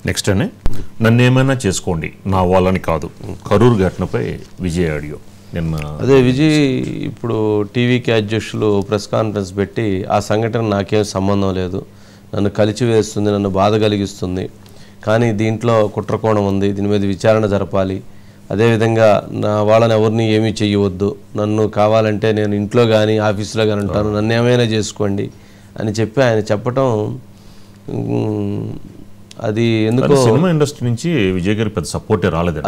Next అనే నన్ను ఏమైనా చేసుకోండి నా వాళ్ళని కాదు కరూరు ఘటనపై విజయ్ ఆడియో నిన్న అదే విజయ్ ఇప్పుడు టీవీకి అధ్యక్షులు ప్రెస్ కాన్ఫరెన్స్ పెట్టి ఆ సంఘటన నాకేం సంబంధం లేదు, నన్ను కలిచివేస్తుంది, నన్ను బాధ కలిగిస్తుంది, కానీ దీంట్లో కుట్రకోణం ఉంది, దీని మీద విచారణ జరపాలి, అదేవిధంగా నా వాళ్ళని ఎవరిని ఏమీ చెయ్యవద్దు, నన్ను కావాలంటే నేను ఇంట్లో కానీ ఆఫీసులో కానీ ఉంటాను, నన్ను ఏమైనా చేసుకోండి అని చెప్పి ఆయన చెప్పటం అది ఎందుకో సినిమా ఇండస్ట్రీ నుంచి విజయ్ గారికి పెద్ద సపోర్టే రాలేదు.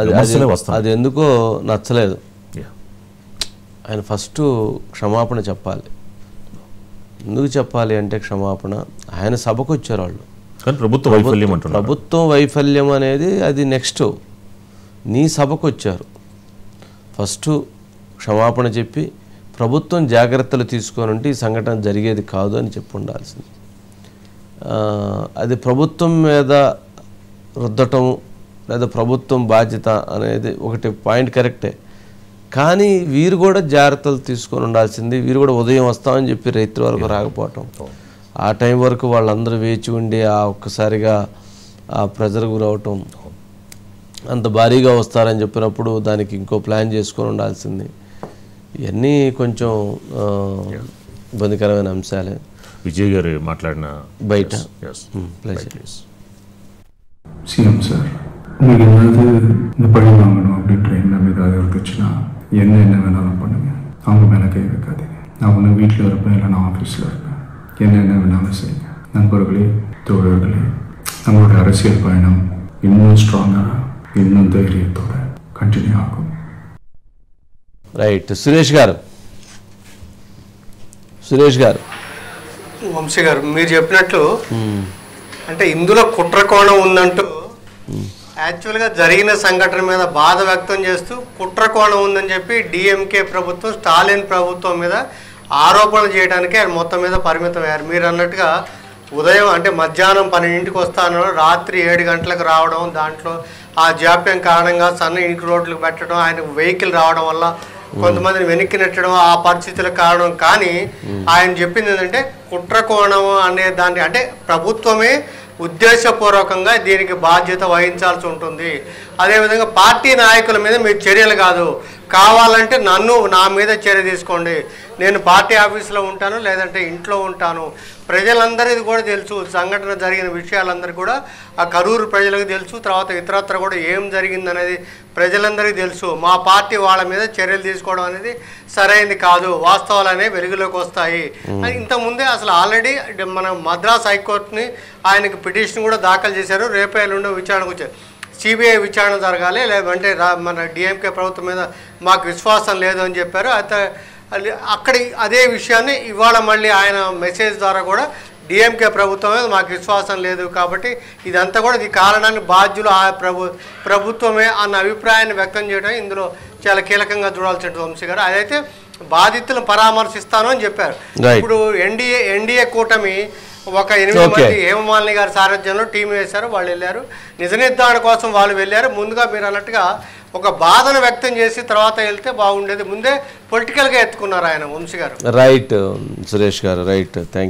అది ఎందుకో నచ్చలేదు. ఆయన ఫస్ట్ క్షమాపణ చెప్పాలి. ఎందుకు చెప్పాలి అంటే క్షమాపణ, ఆయన సభకు వచ్చారు వాళ్ళు, కానీ ప్రభుత్వం వైఫల్యం అనేది అది నెక్స్ట్. నీ సభకు వచ్చారు, ఫస్ట్ క్షమాపణ చెప్పి ప్రభుత్వం జాగ్రత్తలు తీసుకొని ఉంటే ఈ సంఘటన జరిగేది కాదు అని చెప్పి ఉండాల్సింది. అది ప్రభుత్వం మీద రుద్దటం లేదా ప్రభుత్వం బాధ్యత అనేది ఒకటి పాయింట్ కరెక్టే, కానీ వీరు కూడా జాగ్రత్తలు తీసుకొని ఉండాల్సింది. వీరు కూడా ఉదయం వస్తామని చెప్పి రైతుల వరకు రాకపోవటం, ఆ టైం వరకు వాళ్ళందరూ వేచి ఉండి ఆ ఒక్కసారిగా ఆ ప్రెజర్ గురవటం, అంత భారీగా వస్తారని చెప్పినప్పుడు దానికి ఇంకో ప్లాన్ చేసుకొని ఉండాల్సింది. ఇవన్నీ కొంచెం ఇబ్బందికరమైన అంశాలే. విజయ్ గారు మాట్లాడిన బయట சிஎம் சார், உங்களுக்கு ஏதாவது இந்த பழி வாங்கணும் அப்படின்ற எண்ணம் ஏதாவது இருந்துச்சுன்னா என்ன வேணாலும் பண்ணுங்க, அவங்க மேலே கை வைக்காதீங்க. நான் ஒன்று வீட்டில் இருப்பேன், இல்லை நான் ஆஃபீஸில் இருப்பேன், என்ன வேணாலும் செய்யுங்க. நண்பர்களே, தோழர்களே, நம்மளோட அரசியல் பயணம் இன்னும் ஸ்ட்ராங்காக இன்னும் ధైర్యంతోட కంటిన్యూ ఆகும். రైట్. సురేష్ గారు వంశీ గారు, మీరు చెప్పినట్లు అంటే ఇందులో కుట్రకోణం ఉందంటూ యాక్చువల్గా జరిగిన సంఘటన మీద బాధ వ్యక్తం చేస్తూ కుట్రకోణం ఉందని చెప్పి డిఎంకే ప్రభుత్వం స్టాలిన్ ప్రభుత్వం మీద ఆరోపణలు చేయడానికి ఆయన మొత్తం మీద పరిమితం అయ్యారు. మీరు అన్నట్టుగా ఉదయం అంటే మధ్యాహ్నం 12ంటికి వస్తాను, రాత్రి 7 గంటలకు రావడం, దాంట్లో ఆ జాప్యం కారణంగా సన్న ఇంటి రోడ్లకు పెట్టడం, ఆయన వెహికల్ రావడం వల్ల కొంతమందిని వెనక్కి నెట్టడం ఆ పరిస్థితులకు కారణం. కానీ ఆయన చెప్పింది ఏంటంటే కుట్రకోణం అనే దాన్ని అంటే ప్రభుత్వమే ఉద్దేశపూర్వకంగా దీనికి బాధ్యత వహించాల్సి ఉంటుంది. అదేవిధంగా పార్టీ నాయకుల మీద మీరు చర్యలు కాదు, కావాలంటే నా మీద చర్య తీసుకోండి, నేను పార్టీ ఆఫీసులో ఉంటాను లేదంటే ఇంట్లో ఉంటాను. ప్రజలందరిది కూడా తెలుసు, సంఘటన జరిగిన విషయాలందరికీ కూడా ఆ కరూరు ప్రజలకు తెలుసు, తర్వాత ఇతరత్ర కూడా ఏం జరిగిందనేది ప్రజలందరికీ తెలుసు. మా పార్టీ వాళ్ళ మీద చర్యలు తీసుకోవడం అనేది సరైనది కాదు, వాస్తవాలు అనేవి వెలుగులోకి వస్తాయి. ఇంతకుముందే అసలు ఆల్రెడీ మన మద్రాస్ హైకోర్టుని ఆయనకు పిటిషన్ కూడా దాఖలు చేశారు. రేపే ఎల్లుండో విచారణకు వచ్చారు. సిబిఐ విచారణ జరగాలి, లేదంటే మన డిఎంకే ప్రభుత్వం మీద మాకు విశ్వాసం లేదు అని చెప్పారు. అయితే అక్కడి అదే విషయాన్ని ఇవాళ మళ్ళీ ఆయన మెసేజ్ ద్వారా కూడా డిఎంకే ప్రభుత్వం మీద మాకు విశ్వాసం లేదు కాబట్టి ఇదంతా కూడా ఈ కారణాన్ని బాధ్యులు ఆ ప్రభుత్వమే అన్న అభిప్రాయాన్ని వ్యక్తం చేయడం ఇందులో చాలా కీలకంగా చూడాల్సిన వంశీ గారు. అదైతే బాధితులను పరామర్శిస్తాను అని చెప్పారు. ఇప్పుడు ఎన్డీఏ కూటమి ఒక 8 మంది హేమమాలిని గారి సారథ్యంలో టీం వేశారు, వాళ్ళు వెళ్ళారు, నిజ నిర్ధారణ కోసం వాళ్ళు వెళ్ళారు. ముందుగా మీరు అన్నట్టుగా ఒక బాధను వ్యక్తం చేసి తర్వాత వెళ్తే బాగుండేది, ముందే పొలిటికల్గా ఎత్తుకున్నారు ఆయన వంశీ గారు. రైట్ సురేష్ గారు, రైట్. థ్యాంక్